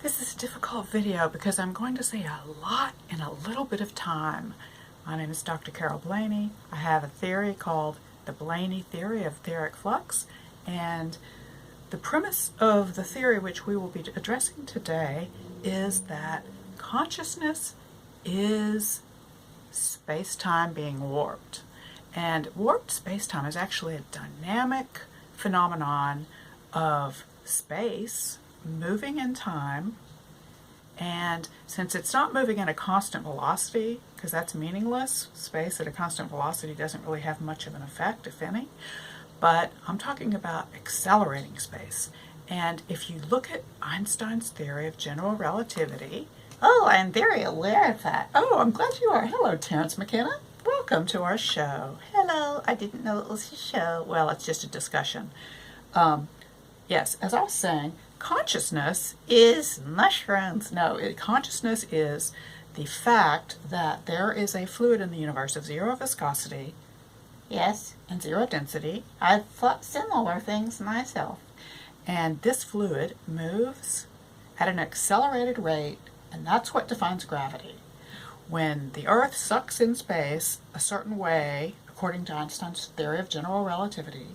This is a difficult video because I'm going to say a lot in a little bit of time. My name is Dr. Carol Blaney. I have a theory called the Blaney theory of etheric flux, and the premise of the theory which we will be addressing today is that consciousness is space-time being warped. And warped space-time is actually a dynamic phenomenon of space moving in time, and since it's not moving at a constant velocity, because that's meaningless, space at a constant velocity doesn't really have much of an effect, if any, but I'm talking about accelerating space. And if you look at Einstein's theory of general relativity, oh, I'm very aware of that. Oh, I'm glad you are. Hello, Terrence McKenna. Welcome to our show. Hello, I didn't know it was a show. Well, it's just a discussion. Yes, as I was saying, consciousness is mushrooms. No, consciousness is the fact that there is a fluid in the universe of zero viscosity, yes, and zero density. I've thought similar things myself. And this fluid moves at an accelerated rate, and that's what defines gravity. When the Earth sucks in space a certain way, according to Einstein's theory of general relativity,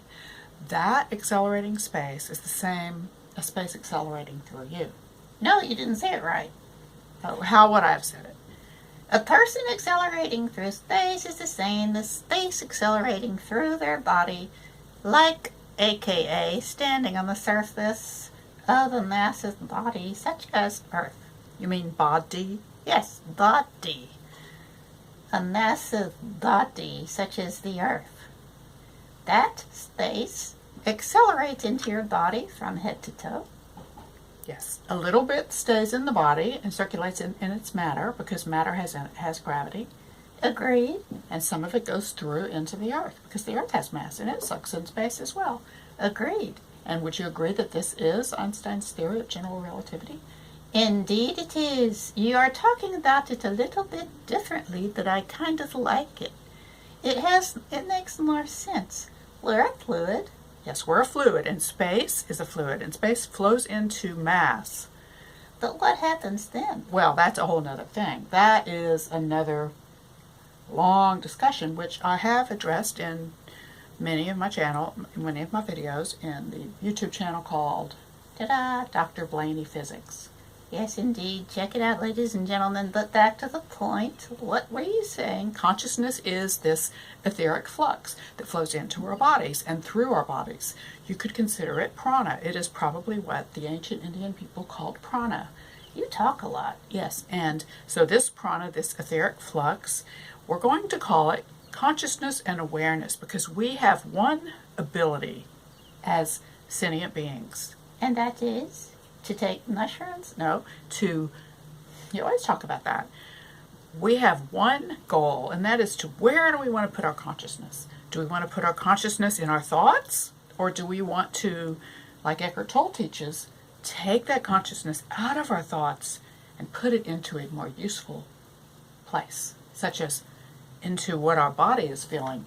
that accelerating space is the same as space accelerating through you. No, you didn't say it right. Oh, how would I have said it? A person accelerating through space is the same as space accelerating through their body, like aka standing on the surface of a massive body such as Earth. You mean body? Yes, body. A massive body such as the Earth. That space accelerates into your body from head to toe. Yes, a little bit stays in the body and circulates in its matter because matter has gravity. Agreed. And some of it goes through into the Earth because the Earth has mass and it sucks in space as well. Agreed. And would you agree that this is Einstein's theory of general relativity? Indeed it is. You are talking about it a little bit differently, but I kind of like it. It makes more sense. We're a fluid. Yes, we're a fluid, and space is a fluid, and space flows into mass. But what happens then? Well, that's a whole nother thing. That is another long discussion, which I have addressed in many of my videos in the YouTube channel called Dr. Blaney Physics. Yes, indeed. Check it out, ladies and gentlemen. But back to the point. What were you saying? Consciousness is this etheric flux that flows into our bodies and through our bodies. You could consider it prana. It is probably what the ancient Indian people called prana. You talk a lot. Yes, and so this prana, this etheric flux, we're going to call it consciousness and awareness because we have one ability as sentient beings. And that is? To take mushrooms? No, you always talk about that. We have one goal, and that is to where do we want to put our consciousness? Do we want to put our consciousness in our thoughts? Or do we want to, like Eckhart Tolle teaches, take that consciousness out of our thoughts and put it into a more useful place, such as into what our body is feeling,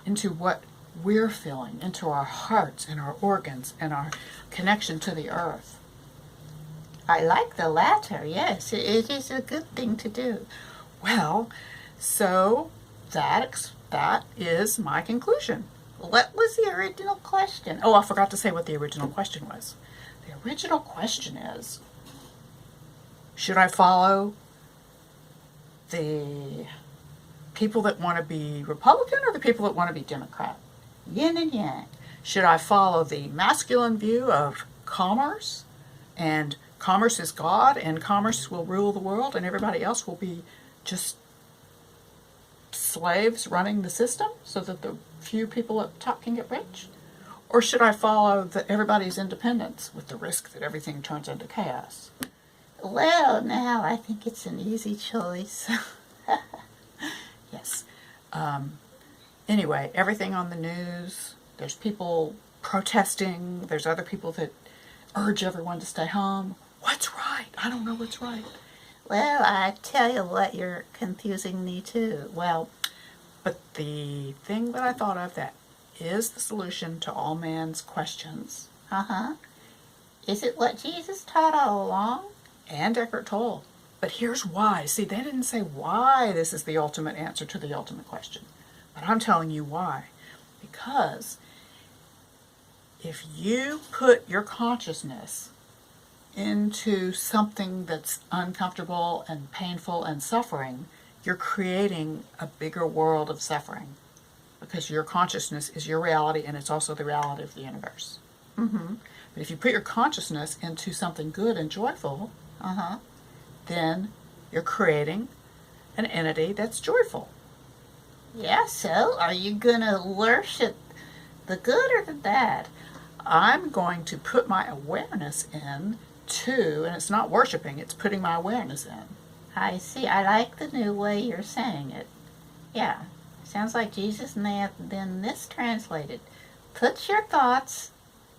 into what we're feeling, into our hearts and our organs and our connection to the earth. I like the latter, yes. It is a good thing to do. Well, so that is my conclusion. What was the original question? Oh, I forgot to say what the original question was. The original question is, should I follow the people that want to be Republican or the people that want to be Democrat? Yin and yang. Should I follow the masculine view of commerce, and commerce is God, and commerce will rule the world, and everybody else will be just slaves running the system so that the few people at the top can get rich? Or should I follow everybody's independence with the risk that everything turns into chaos? Well, now I think it's an easy choice. Yes. Anyway, everything on the news, there's people protesting, there's other people that urge everyone to stay home. What's right? I don't know what's right. Well, I tell you what, you're confusing me too. Well, but the thing that I thought of that is the solution to all man's questions Is it what Jesus taught all along? And Eckhart Tolle. But here's why. See, they didn't say why this is the ultimate answer to the ultimate question. But I'm telling you why. Because if you put your consciousness into something that's uncomfortable and painful and suffering, you're creating a bigger world of suffering. Because your consciousness is your reality, and it's also the reality of the universe. Mm-hmm. But if you put your consciousness into something good and joyful, then you're creating an entity that's joyful. Yeah, so are you going to worship the good or the bad? I'm going to put my awareness in to, and it's not worshiping, it's putting my awareness in. I see. I like the new way you're saying it. Yeah, sounds like Jesus may have been mistranslated. Put your thoughts...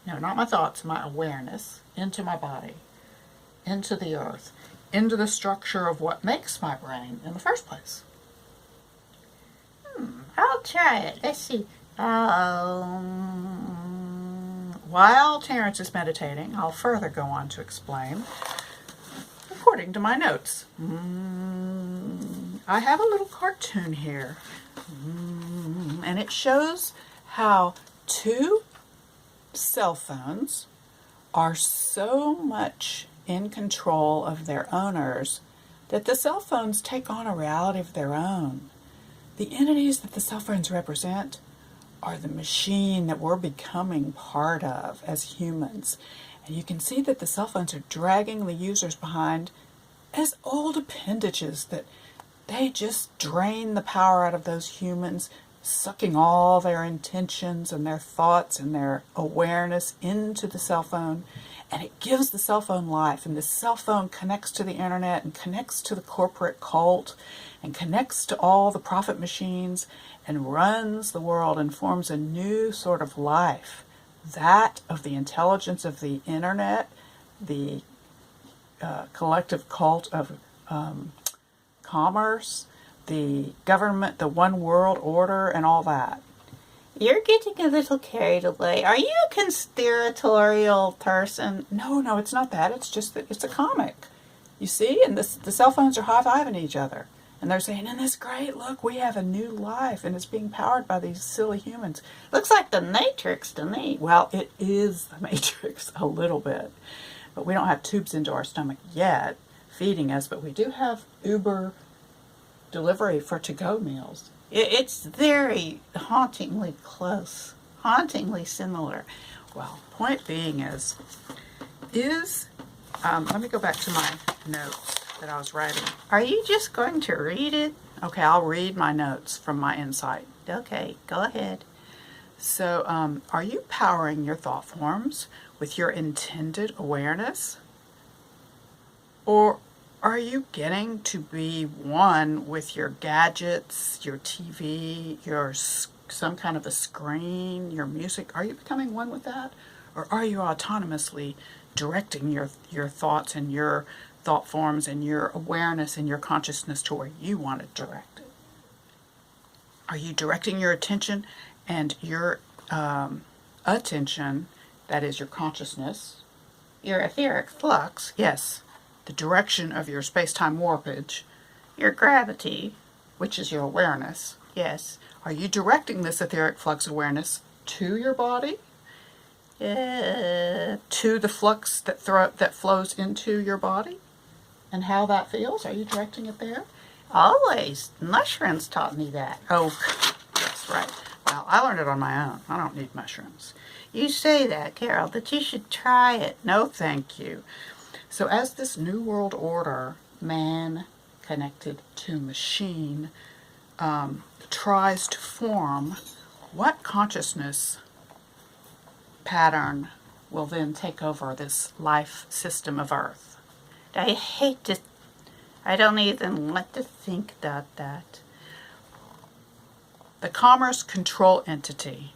No, not my thoughts, my awareness into my body, into the earth, into the structure of what makes my brain in the first place. I'll try it. Let's see. While Terrence is meditating, I'll further go on to explain according to my notes. I have a little cartoon here, and it shows how two cell phones are so much in control of their owners that the cell phones take on a reality of their own. The entities that the cell phones represent are the machine that we're becoming part of as humans. And you can see that the cell phones are dragging the users behind as old appendages that they just drain the power out of those humans, sucking all their intentions and their thoughts and their awareness into the cell phone. And it gives the cell phone life. And the cell phone connects to the internet and connects to the corporate cult and connects to all the profit machines and runs the world and forms a new sort of life. That of the intelligence of the internet, the collective cult of commerce, the government, the one world order, and all that. You're getting a little carried away. Are you a conspiratorial person? No, it's not that. It's just that it's a comic. You see? And the cell phones are high-fiving each other. And they're saying, isn't this great? Look, we have a new life, and it's being powered by these silly humans. Looks like the Matrix to me. Well, it is the Matrix a little bit. But we don't have tubes into our stomach yet feeding us, but we do have Uber delivery for to-go meals. It's very hauntingly close, hauntingly similar. Well, point being is let me go back to my notes that I was writing. Are you just going to read it? Okay, I'll read my notes from my insight. Okay, go ahead. So, are you powering your thought forms with your intended awareness? Or are you getting to be one with your gadgets, your TV, some kind of a screen, your music? Are you becoming one with that? Or are you autonomously directing your thoughts and your thought forms and your awareness and your consciousness to where you want to direct it? Are you directing your attention and your attention, that is your consciousness, Your etheric flux, yes, the direction of your space-time warpage, your gravity, which is your awareness. yes. Are you directing this etheric flux awareness to your body? To the flux that flows into your body? And how that feels? Are you directing it there? Always. Mushrooms taught me that. Oh, that's right. Well, I learned it on my own. I don't need mushrooms. You say that, Carol, but you should try it. No, thank you. So as this new world order, man connected to machine, tries to form, what consciousness pattern will then take over this life system of Earth? I don't even want to think about that. The commerce control entity,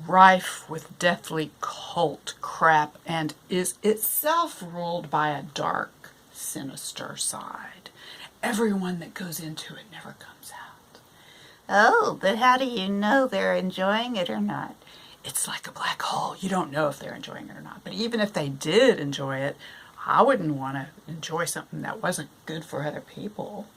rife with deathly cult crap, and is itself ruled by a dark, sinister side. Everyone that goes into it never comes out. Oh, but how do you know they're enjoying it or not? it's like a black hole. You don't know if they're enjoying it or not. But even if they did enjoy it, I wouldn't want to enjoy something that wasn't good for other people.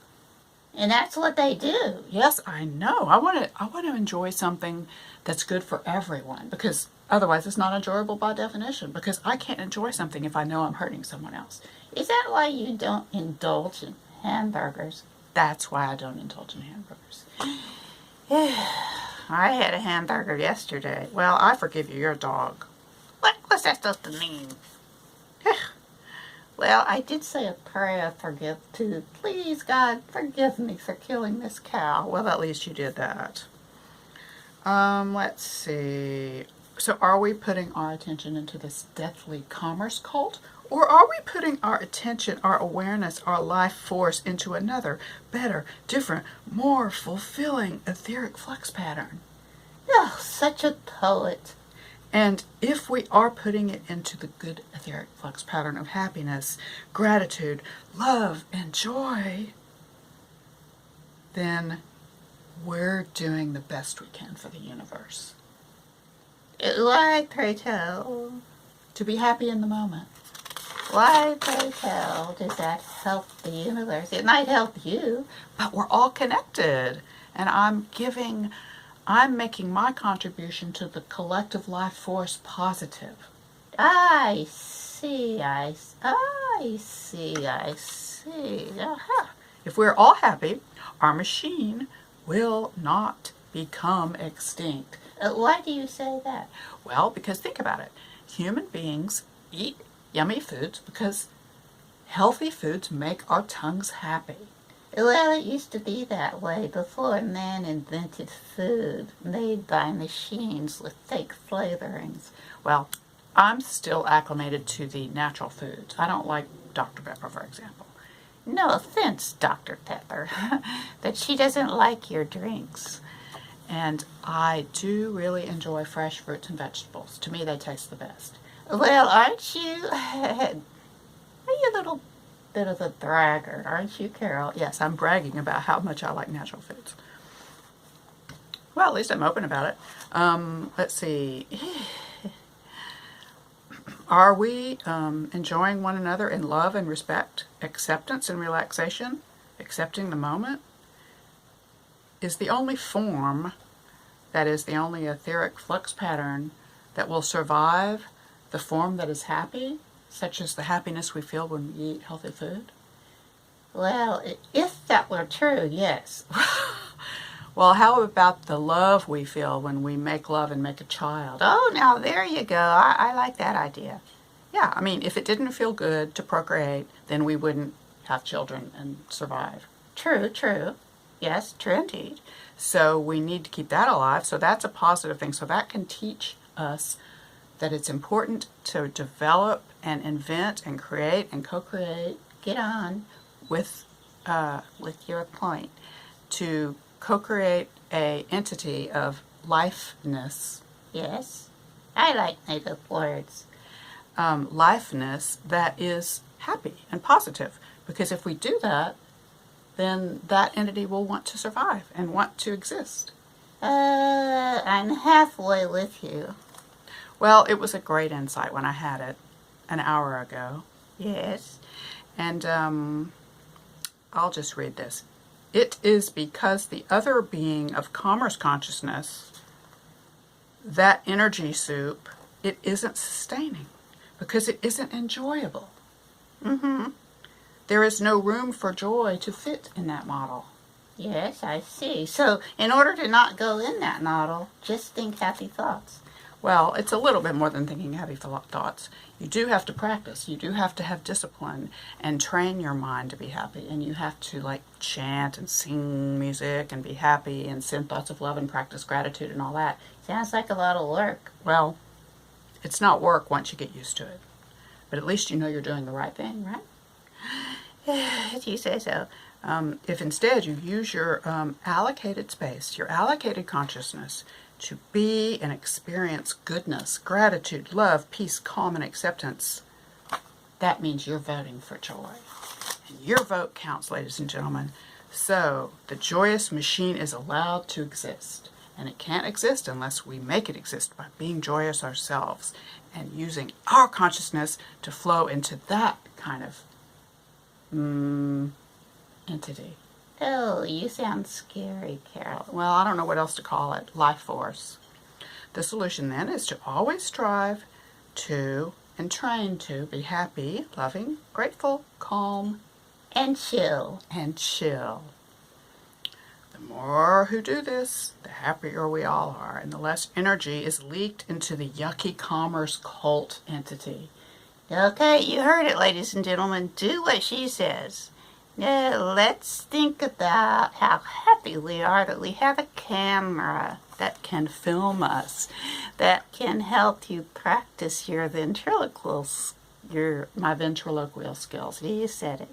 And that's what they do. Yes, I know. I want to enjoy something that's good for everyone, because otherwise it's not enjoyable by definition, because I can't enjoy something if I know I'm hurting someone else. Is that why you don't indulge in hamburgers? That's why I don't indulge in hamburgers. I had a hamburger yesterday. Well, I forgive you. You're a dog. What's that supposed to mean? Well, I did say a prayer to please God forgive me for killing this cow. Well, at least you did that. Let's see. So are we putting our attention into this deathly commerce cult? Or are we putting our attention, our awareness, our life force into another, better, different, more fulfilling etheric flux pattern? Oh, such a poet. And if we are putting it into the good etheric flux pattern of happiness, gratitude, love, and joy, then we're doing the best we can for the universe. Why, pray tell? To be happy in the moment. Why, pray tell, does that help the universe? It might help you. But we're all connected. And I'm making my contribution to the collective life force positive. I see. Uh-huh. If we're all happy, our machine will not become extinct. Why do you say that? Well, because think about it. Human beings eat yummy foods because healthy foods make our tongues happy. Well, it used to be that way before man invented food made by machines with fake flavorings. Well, I'm still acclimated to the natural foods. I don't like Dr. Pepper, for example. No offense, Dr. Pepper, that she doesn't like your drinks. And I do really enjoy fresh fruits and vegetables. To me, they taste the best. Well, aren't you? Are you a little bit of a bragger, aren't you, Carol? Yes, I'm bragging about how much I like natural foods. Well, at least I'm open about it. Let's see. Are we enjoying one another in love and respect, acceptance and relaxation, accepting the moment? Is the only form, that is the only etheric flux pattern that will survive the form that is happy, such as the happiness we feel when we eat healthy food? Well, if that were true, yes. Well, how about the love we feel when we make love and make a child? Oh, now there you go. I like that idea. Yeah, I mean, if it didn't feel good to procreate, then we wouldn't have children and survive. True, true. Yes, true indeed. So we need to keep that alive. So that's a positive thing. So that can teach us that it's important to develop and invent and create and co-create. Get on with your point, to co-create a entity of lifeness. Yes, I like native words. Lifeness that is happy and positive. Because if we do that, then that entity will want to survive and want to exist. I'm halfway with you. Well, it was a great insight when I had it an hour ago. Yes. And I'll just read this. It is because the other being of commerce consciousness, that energy soup, it isn't sustaining because it isn't enjoyable. Mm-hmm. There is no room for joy to fit in that model. Yes, I see. So in order to not go in that model, just think happy thoughts. Well, it's a little bit more than thinking happy thoughts. You do have to practice. You do have to have discipline and train your mind to be happy. And you have to chant and sing music and be happy and send thoughts of love and practice gratitude and all that. Sounds like a lot of work. Well, it's not work once you get used to it. But at least you know you're doing the right thing, right? If you say so. If instead you use your allocated space, your allocated consciousness, to be and experience goodness, gratitude, love, peace, calm, and acceptance, that means you're voting for joy. And your vote counts, ladies and gentlemen. So the joyous machine is allowed to exist. And it can't exist unless we make it exist by being joyous ourselves and using our consciousness to flow into that kind of entity. Oh, you sound scary, Carol. Well, I don't know what else to call it. Life force. The solution then is to always strive to and train to be happy, loving, grateful, calm, And chill. and chill. The more who do this, the happier we all are, and the less energy is leaked into the yucky commerce cult entity. Okay, you heard it, ladies and gentlemen. Do what she says. Now, let's think about how happy we are that we have a camera That can film us. that can help you practice your ventriloquial My ventriloquial skills. You said it.